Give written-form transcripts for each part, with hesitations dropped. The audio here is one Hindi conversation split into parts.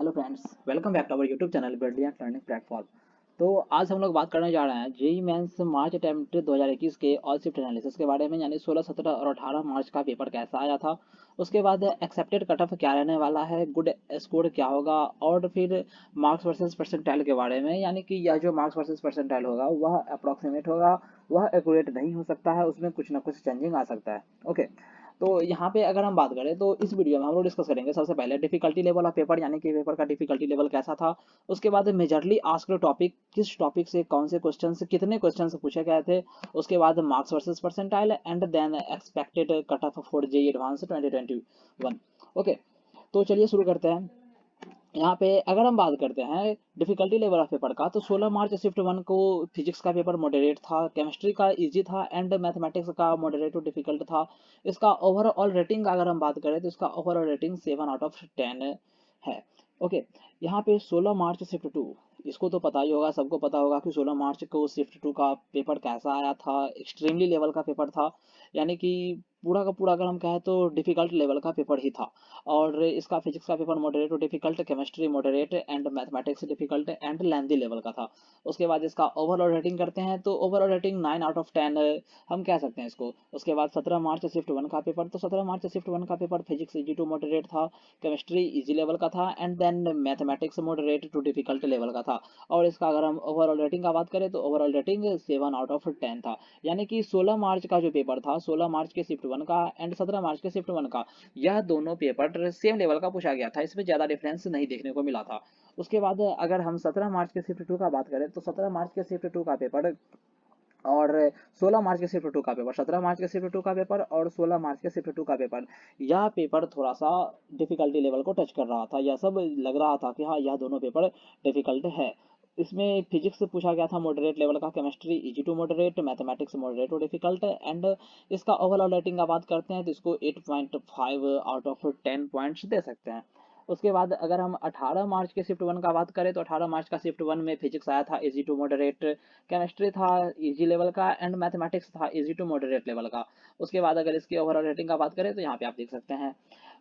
Hello friends, welcome back to our YouTube channel brilliant learning platform. तो आज हम लोग बात करने जा रहे हैं जेई मेंस मार्च अटेम्प्ट 2021 के ऑल शिफ्ट एनालिसिस के बारे में, यानी 16, 17 और 18 मार्च का पेपर कैसा आया था। उसके बाद एक्सेप्टेड कट ऑफ क्या रहने वाला है, गुड स्कोर क्या होगा, और फिर मार्क्स वर्सेस परसेंटाइल के बारे में, यानी कि यह जो मार्क्स वर्सेस परसेंटाइल होगा वह अप्रॉक्सीमेट होगा, वह एक्यूरेट नहीं हो सकता है, उसमें कुछ ना कुछ चेंजिंग आ सकता है। ओके, तो यहाँ पे अगर हम बात करें तो इस वीडियो में हम लोग डिस्कस करेंगे सबसे पहले डिफिकल्टी लेवल ऑफ पेपर, यानी कि पेपर का डिफिकल्टी लेवल कैसा था। उसके बाद मेजरली आस्क्ड टॉपिक, किस टॉपिक से कौन से क्वेश्चन से कितने क्वेश्चन पूछे गए थे। उसके बाद marks versus percentile and then expected cut off for JEE advance 2021। Okay, तो चलिए शुरू करते हैं। यहाँ पे अगर हम बात करते हैं डिफिकल्टी लेवल ऑफ पेपर का, तो 16 मार्च शिफ्ट 1 को फिजिक्स का पेपर मॉडरेट था, केमिस्ट्री का इजी था एंड मैथमेटिक्स का मॉडरेट टू डिफिकल्ट था। इसका ओवरऑल रेटिंग अगर हम बात करें तो इसका ओवरऑल रेटिंग 7 आउट ऑफ 10 है। ओके, यहाँ पे 16 मार्च शिफ्ट 2, इसको तो पता ही होगा, सबको पता होगा कि 16 मार्च को शिफ्ट 2 का पेपर कैसा आया था। एक्सट्रीमली लेवल का पेपर था, यानी कि पूरा का पूरा अगर हम कहें तो डिफिकल्ट लेवल का पेपर ही था। और इसका फिजिक्स का paper moderate to difficult, chemistry moderate and mathematics difficult and lengthy level का था। उसके बाद इसका ओवरऑल रेटिंग करते हैं तो ओवरऑल रेटिंग 9 आउट ऑफ 10 हम कह सकते हैं इसको। उसके बाद 17 मार्च शिफ्ट 1 का पेपर, तो 17 मार्च शिफ्ट 1 का paper physics easy to moderate था, केमिस्ट्री इजी लेवल का था and then mathematics moderate to difficult level का था। और इसका अगर हम ओवरऑल रेटिंग का बात करें तो ओवरऑल रेटिंग 7 आउट ऑफ 10 था। यानी कि 16 मार्च का जो पेपर था, 16 मार्च के शिफ्ट 1 का एंड 17 मार्च के शिफ्ट 1 का, यह दोनों पेपर सेम लेवल का पूछा गया था, इसमें ज़्यादा डिफरेंस नहीं देखने को मिला था। उसके बाद अगर हम 17 मार्च के शिफ्ट 2 का बात करें तो 17 मार्च के शिफ्ट 2 का पेपर और 16 मार्च के शिफ्ट 2 का पेपर, 17 मार्च के शिफ्ट 2 का पेपर और 16 मार्च के शिफ्ट 2 का पेपर, यह पेपर थोड़ा सा डिफिकल्टी लेवल को टच कर रहा था। यह सब लग रहा था कि हाँ, यह दोनों पेपर डिफिकल्ट है। इसमें फिजिक्स से पूछा गया था मॉडरेट लेवल का, chemistry easy to moderate, mathematics moderate to difficult and इसका ओवरऑल रेटिंग का बात करते हैं तो इसको 8.5 आउट ऑफ 10 पॉइंट्स दे सकते हैं। उसके बाद अगर हम 18 मार्च के शिफ्ट 1 का बात करें तो 18 मार्च का शिफ्ट 1 में फिजिक्स आया था इजी टू मॉडरेट, केमिस्ट्री था इजी लेवल का एंड मैथमेटिक्स था इजी टू मॉडरेट लेवल का। उसके बाद अगर इसकी ओवरऑल रेटिंग का बात करें तो यहाँ पे आप देख सकते हैं।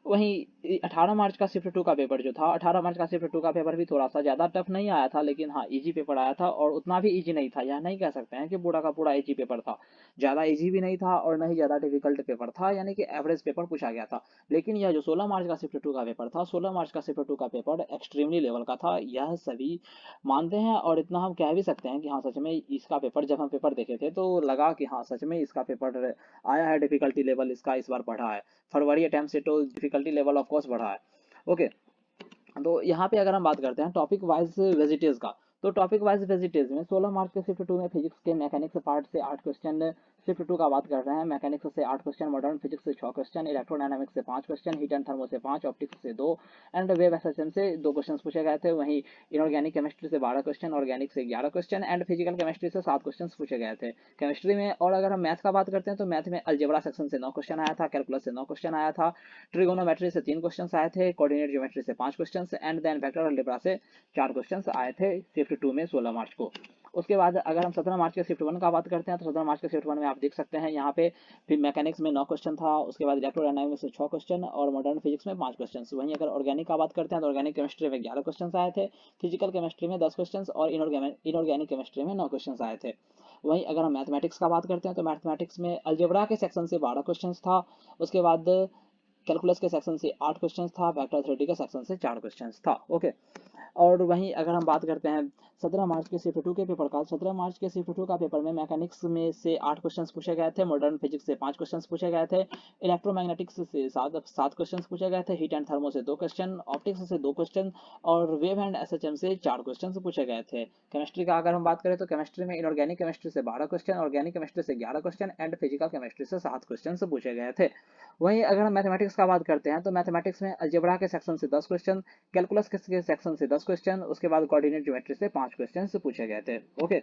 वहीं 18 मार्च का शिफ्ट 2 का पेपर जो था, 18 मार्च का शिफ्ट 2 का पेपर भी थोड़ा सा ज़्यादा टफ नहीं आया था, लेकिन हाँ इजी पेपर आया था और उतना भी इजी नहीं था। यह नहीं कह सकते हैं कि पूरा का पूरा इजी पेपर था, ज़्यादा इजी भी नहीं था और नहीं ज़्यादा डिफिकल्ट पेपर था, यानी कि एवरेज पेपर पूछा गया था। लेकिन यह जो 16 मार्च का शिफ्ट 2 का पेपर था, 16 मार्च का शिफ्ट 2 का पेपर एक्सट्रीमली लेवल का था, यह सभी मानते हैं। और इतना हम कह भी सकते हैं कि हाँ, सच में इसका पेपर जब हम पेपर देखे थे तो लगा कि हाँ, सच में इसका पेपर आया है, डिफिकल्टी लेवल इसका इस बार बढ़ा है। फरवरी अटेम्प्ट से तो डिफिकल्टी लेवल ऑफ कोर्स बढ़ा है। ओके, तो यहाँ पे अगर हम बात करते हैं टॉपिक वाइज वेजिटेज का, तो टॉपिक वाइज वेजिटेज में 16 मार्च के शिफ्ट 2 में फिजिक्स के मैकेनिक्स पार्ट से 8 क्वेश्चन, शिफ्ट 2 का बात कर रहे हैं मैकेनिक्स से 8 क्वेश्चन, मॉडर्न फिजिक्स से 6 क्वेश्चन, इलेक्ट्रोडायनामिक्स से 5 क्वेश्चन, हीट एंड थर्मो से 5, ऑप्टिक्स से 2 एंड वेव एसएचएम से 2 क्वेश्चन पूछे गए थे। वहीं इनऑर्गेनिक केमिस्ट्री से 12 क्वेश्चन, ऑर्गेनिक से 11 क्वेश्चन एंड फिजिकल केमिस्ट्री से 7 क्वेश्चन पूछे गए थे केमिस्ट्री में। और अगर हम मैथ का बात करते हैं तो मैथ में अलजेब्रा सेक्शन से 9 क्वेश्चन आया था, कैलकुलस से 9 क्वेश्चन आया था, ट्रिगोनोमेट्री से 3 क्वेश्चन आए थे, कोऑर्डिनेट ज्योमेट्री से 5 question and then vector algebra से 4 क्वेश्चन आए थे शिफ्ट 2 में 16 मार्च को। उसके बाद अगर हम 17 मार्च के शिफ्ट 1 का बात करते हैं तो 17 मार्च के शिफ्ट 1 में आप देख सकते हैं यहाँ पे फिर मैकेनिक्स में 9 क्वेश्चन था, उसके बाद इलेक्ट्रोडायनामिक्स में 6 क्वेश्चन और मॉडर्न फिजिक्स में 5 क्वेश्चन। वहीं अगर ऑर्गेनिक का बात करते हैं तो ऑर्गेनिक केमिस्ट्री में 11 क्वेश्चन आए थे, फिजिकल केमिस्ट्री में 10 क्वेश्चन और इनऑर्गेनिक केमिस्ट्री में 9 क्वेश्चन आए थे। वहीं अगर हम मैथमेटिक्स का बात करते हैं तो मैथमेटिक्स में अलजेब्रा के सेक्शन से 12 क्वेश्चन था, उसके बाद कैलकुलस के सेक्शन से 8 क्वेश्चन था, वेक्टर थ्योरी के सेक्शन से 4 क्वेश्चन था। ओके, और वहीं अगर हम बात करते हैं 17 मार्च के शिफ्ट 2 के पेपर का, 17 मार्च के शिफ्ट 2 का पेपर में मैकेनिक्स में से 8 क्वेश्चन पूछे गए थे, मॉडर्न फिजिक्स से 5 क्वेश्चन पूछे गए थे, इलेक्ट्रोमैग्नेटिक्स से 7 क्वेश्चन पूछे गए थे, हीट एंड थर्मो से 2 क्वेश्चन, ऑप्टिक्स से 2 क्वेश्चन और वेव एंड एसएचएम से 4 क्वेश्चन पूछे गए थे। केमिस्ट्री का अगर हम बात करें तो केमिस्ट्री में इनऑर्गेनिक केमिस्ट्री से 12 क्वेश्चन, ऑर्गेनिक केमिस्ट्री से 11 क्वेश्चन एंड फिजिकल केमिस्ट्री से 7 क्वेश्चन पूछे गए थे। वहीं अगर हम मैथमेटिक्स का बात करते हैं तो मैथमेटिक्स में अलजेब्रा के सेक्शन से 10 क्वेश्चन, कैलकुलस के सेक्शन से 10 क्वेश्चन, उसके बाद कोऑर्डिनेट ज्योमेट्री से 5 क्वेश्चन पूछे गए थे। ओके,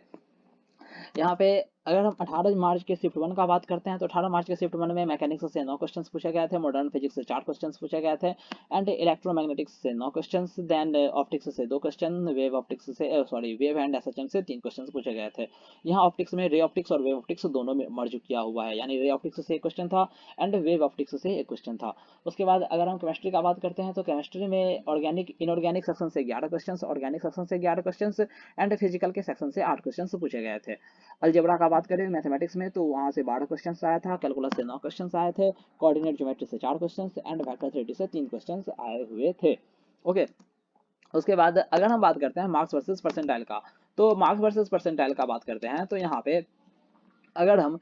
यहाँ पे अगर हम 18 मार्च के शिफ्ट 1 का बात करते हैं तो 18 मार्च के शिफ्ट 1 में मैकेनिक्स से 9 क्वेश्चंस पूछे गए थे, मॉडर्न फिजिक्स से 4 क्वेश्चंस पूछे गए थे, एंड इलेक्ट्रोमैग्नेटिक्स से 9 क्वेश्चंस, देन ऑप्टिक्स से 2 क्वेश्चन, वेव ऑप्टिक्स से वेव एंड एसएचएम से 3 क्वेश्चंस पूछे गए थे। यहाँ ऑप्टिक्स में रे ऑप्टिक्स और वेव ऑप्टिक्स दोनों में मर्ज किया हुआ है, यानी रे ऑप्टिक्स से एक क्वेश्चन था एंड वेव ऑप्टिक्स से एक क्वेश्चन था। उसके बाद अगर हम केमिस्ट्री का बात करते हैं तो केमिस्ट्री में ऑर्गेनिक इनऑर्गेनिक सेक्शन से 11 क्वेश्चंस, ऑर्गेनिक सेक्शन से 11 क्वेश्चंस एंड फिजिकल के सेक्शन से 8 क्वेश्चंस पूछे गए थे। अलजेब्रा का बात करें मैथमेटिक्स में तो वहां से 12 क्वेश्चंस आया था, कैलकुलस से 9 क्वेश्चंस आए थे, कोऑर्डिनेट ज्योमेट्री से 4 क्वेश्चंस एंड वेक्टर थ्योरी से 3 क्वेश्चंस आए हुए थे। ओके, उसके बाद अगर हम बात करते हैं मार्क्स वर्सेस परसेंटाइल का, तो मार्क्स वर्सेस परसेंटाइल का बात करते हैं तो यहाँ पे अगर हम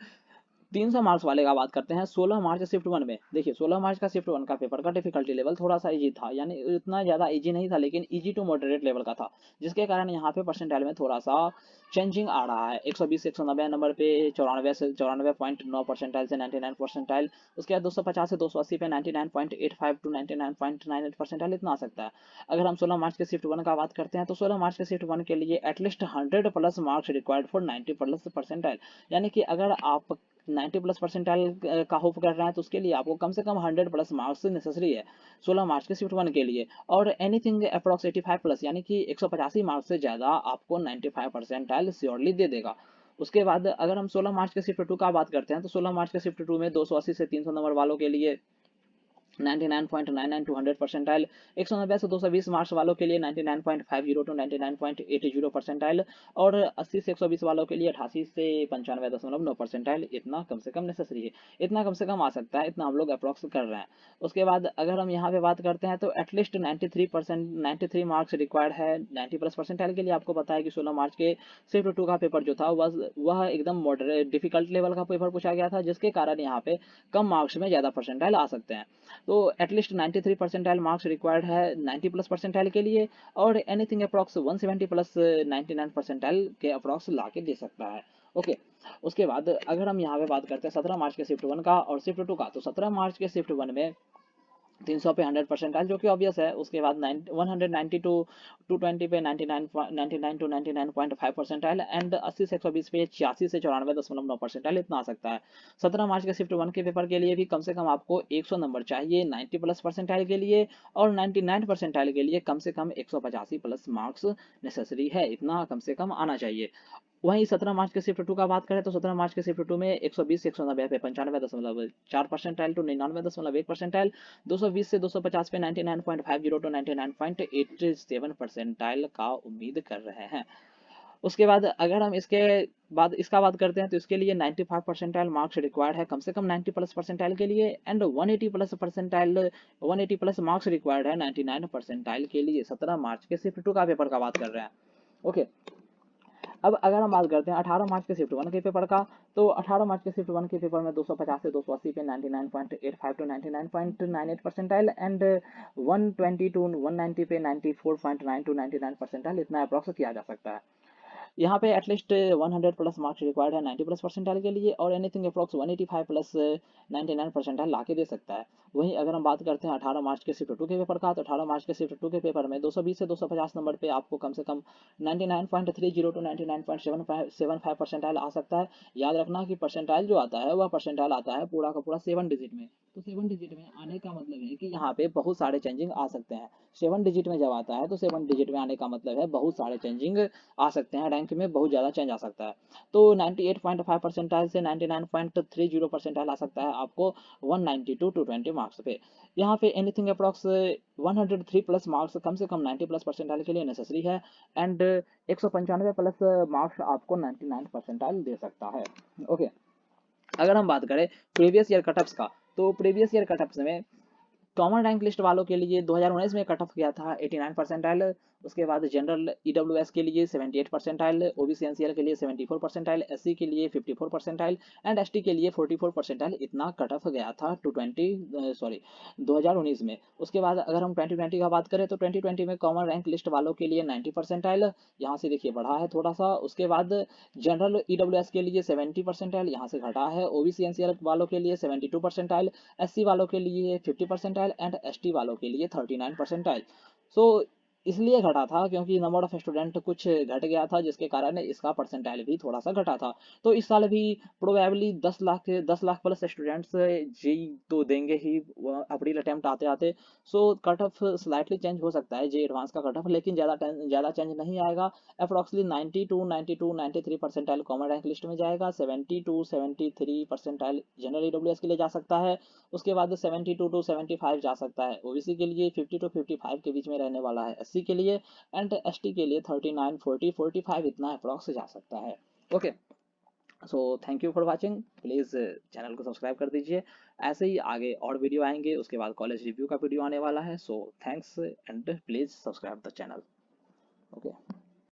300 मार्क्स वाले का बात करते हैं 16 मार्च शिफ्ट 1 में, देखिए 16 मार्च का शिफ्ट 1 का पेपर का डिफिकल्टी लेवल थोड़ा सा इजी था, यानी इतना ज़्यादा इजी नहीं था लेकिन इजी टू मॉडरेट लेवल का था, जिसके कारण यहाँ पे परसेंटाइल में थोड़ा सा चेंजिंग आ रहा है। 120 से 190 नंबर पे 94 से 94.9 परसेंटाइल से 99 परसेंटाइल, उसके बाद 250 से 280 पे 99.85 टू 99.98 परसेंटाइल इतना आ सकता है। अगर हम 16 मार्च के शिफ्ट 1 का बात करते हैं तो 16 मार्च के शिफ्ट 1 के लिए at least 100 plus marks required for 90 plus percentile, यानी कि अगर आप 90 प्लस परसेंटाइल का होप कर रहे हैं तो उसके लिए आपको कम से कम 100 प्लस मार्क्स नेसेसरी है 16 मार्च के शिफ्ट 1 के लिए, और एनीथिंग अप्रॉक्स 85 प्लस यानी कि 185 मार्क्स से ज़्यादा आपको 95 परसेंटाइल श्योरली दे देगा। उसके बाद अगर हम 16 मार्च के शिफ्ट 2 का बात करते हैं तो 16 मार्च के शिफ्ट 2 में 280 से 300 नंबर वालों के लिए 99.99 टू 100 परसेंटाइल, 190 से 220 मार्क्स वालों के लिए 99.50 टू 99.80 परसेंटाइल, और 80 से 120 वालों के लिए 88 से 95.9 परसेंटाइल इतना कम से कम नेसेसरी है, इतना कम से कम आ सकता है, इतना हम लोग अप्रॉक्स कर रहे हैं। उसके बाद अगर हम यहाँ पे बात करते हैं तो एटलीस्ट 93 मार्क्स रिक्वायर्ड है 90 प्लस परसेंटाइल के लिए। आपको पता है कि 16 मार्च के शिफ्ट 2 का पेपर जो था वह एकदम मॉडरेट डिफिकल्ट लेवल का पेपर पूछा गया था, जिसके कारण यहाँ पे कम मार्क्स में ज़्यादा परसेंटाइल आ सकते हैं। तो एटलीस्ट 93 परसेंटाइल मार्क्स रिक्वायर्ड है 90 प्लस परसेंटाइल के लिए, और एनीथिंग अप्रॉक्स 170 प्लस 99 परसेंटाइल के अप्रॉक्स ला के दे सकता है। ओके, उसके बाद अगर हम यहाँ पे बात करते हैं 17 मार्च के शिफ्ट 1 का और शिफ्ट 2 का, तो 17 मार्च के शिफ्ट 1 में 300 पे 100 परसेंटाइल जो कि ऑब्वियस है। उसके बाद 190 टू 220 पे 99 टू 99.5 परसेंटाइल, एंड 80 से 120 पे 86 से 94.9 परसेंटाइल इतना आ सकता है। 17 मार्च के शिफ्ट 1 के पेपर के लिए भी कम से कम आपको 100 नंबर चाहिए 90 प्लस परसेंटाइल के लिए, और 99 परसेंटाइल के लिए कम से कम 185 प्लस मार्क्स नेसेसरी है, इतना कम से कम आना चाहिए। वहीं 17 मार्च के शिफ्ट 2 का बात करें तो 17 मार्च के शिफ्ट 2 में 120 से 190 पे 95.4 परसेंटाइल टू 99.1 परसेंटाइल, 220 से 250 पे 99.50 टू 99.87 परसेंटाइल का उम्मीद कर रहे हैं। उसके बाद अगर हम इसका बात करते हैं तो इसके लिए 95 परसेंटाइल मार्क्स रिक्वायर्ड है कम से कम 90 प्लस परसेंटाइल के लिए, एंड 180 प्लस मार्क्स रिक्वायर्ड है 99 परसेंटाइल के लिए। 17 मार्च के शिफ्ट 2 का पेपर का बात कर रहे हैं। ओके, अब अगर हम बात करते हैं 18 मार्च के शिफ्ट 1 के पेपर का, तो 18 मार्च के शिफ्ट 1 के पेपर में 250 से 280 पे 99.85 टू 99.98 परसेंटाइल, एंड 120 टू 190 पे 94.9 टू 99 परसेंटाइल इतना अप्रॉक्स किया जा सकता है। यहाँ पे एटलीस्ट 100 प्लस मार्क्स रिक्वायर्ड है 90 प्लस परसेंटाइल के लिए, और एनीथिंग अप्रॉक्स 185 प्लस 99 परसेंटाइल ला के दे सकता है। वहीं अगर हम बात करते हैं 18 मार्च के शिफ्ट 2 के पेपर का, तो 18 मार्च के शिफ्ट 2 के पेपर में 220 से 250 नंबर पे आपको कम से कम 99.30 टू 99.75 परसेंटाइल आ सकता है। याद रखना कि परसेंटाइल जो आता है वह परसेंटाइल आता है पूरा का पूरा 7 डिजिट में, तो 7 डिजिट में आने का मतलब है कि यहाँ पे बहुत सारे चेंजिंग आ सकते हैं। 7 डिजिट में जब आता है तो 7 डिजिट में आने का मतलब है बहुत सारे चेंजिंग आ सकते हैं, रैंक में बहुत ज़्यादा चेंज आ सकता है। तो 98.5 परसेंटाइल से 99.30 परसेंटाइल आ सकता है आपको 192 टू 20 मार्क्स पे। यहाँ pay anything approx 103 plus marks कम से कम 90 प्लस परसेंटाइल के लिए नेसेसरी है, एंड 195 प्लस मार्क्स आपको 99 परसेंटाइल दे सकता है। ओके, अगर हम बात करें प्रीवियस ईयर कटअप्स का, तो प्रीवियस ईयर कटअप्स में कॉमन रैंक लिस्ट वालों के लिए 2019 में कट ऑफ किया था 89 परसेंटाइल। उसके बाद जनरल ईडब्ल्यूएस के लिए 78 परसेंटाइल, ओबीसी एनसीएल के लिए 74 परसेंटाइल, एससी के लिए 54 परसेंटाइल, एंड एसटी के लिए 44 परसेंटाइल इतना कट ऑफ गया था 2019 में। उसके बाद अगर हम 2020 का बात करें तो 2020 में कॉमन रैंक लिस्ट वालों के लिए 90 परसेंटाइल, यहाँ से देखिए बढ़ा है थोड़ा सा। उसके बाद जनरल ईडब्ल्यूएस के लिए 70 परसेंटाइल, यहाँ से घटा है। ओबीसी एनसीएल वालों के लिए 72 परसेंटाइल, एससी वालों के लिए 50 परसेंटाइल, एंड एसटी वालों के लिए 39 परसेंटाइल। सो इसलिए घटा था क्योंकि नंबर ऑफ स्टूडेंट कुछ घट गया था, जिसके कारण इसका परसेंटाइल भी थोड़ा सा घटा था। तो इस साल भी probably 10 lakh plus students JEE तो देंगे ही अप्रैल अटेम्प्ट आते आते। So cut off slightly change हो सकता है जेई एडवांस का कट ऑफ, लेकिन ज़्यादा चेंज नहीं आएगा। Approximately 92 percentile common rank list में जाएगा, 70 to 73 परसेंटाइल जनरल ईडब्ल्यूएस के लिए जा सकता है, उसके बाद 72 to 75 जा सकता है ओबीसी के लिए, 50 to 55 के बीच में रहने वाला है एससी के लिए, एंड एसटी के लिए 39 40 45 इतना अप्रॉक्स जा सकता है। Okay, so thank you for watching. Please channel को सब्सक्राइब कर दीजिए। ऐसे ही आगे और वीडियो आएंगे, उसके बाद कॉलेज रिव्यू का वीडियो आने वाला है। So thanks and please subscribe the channel. Okay.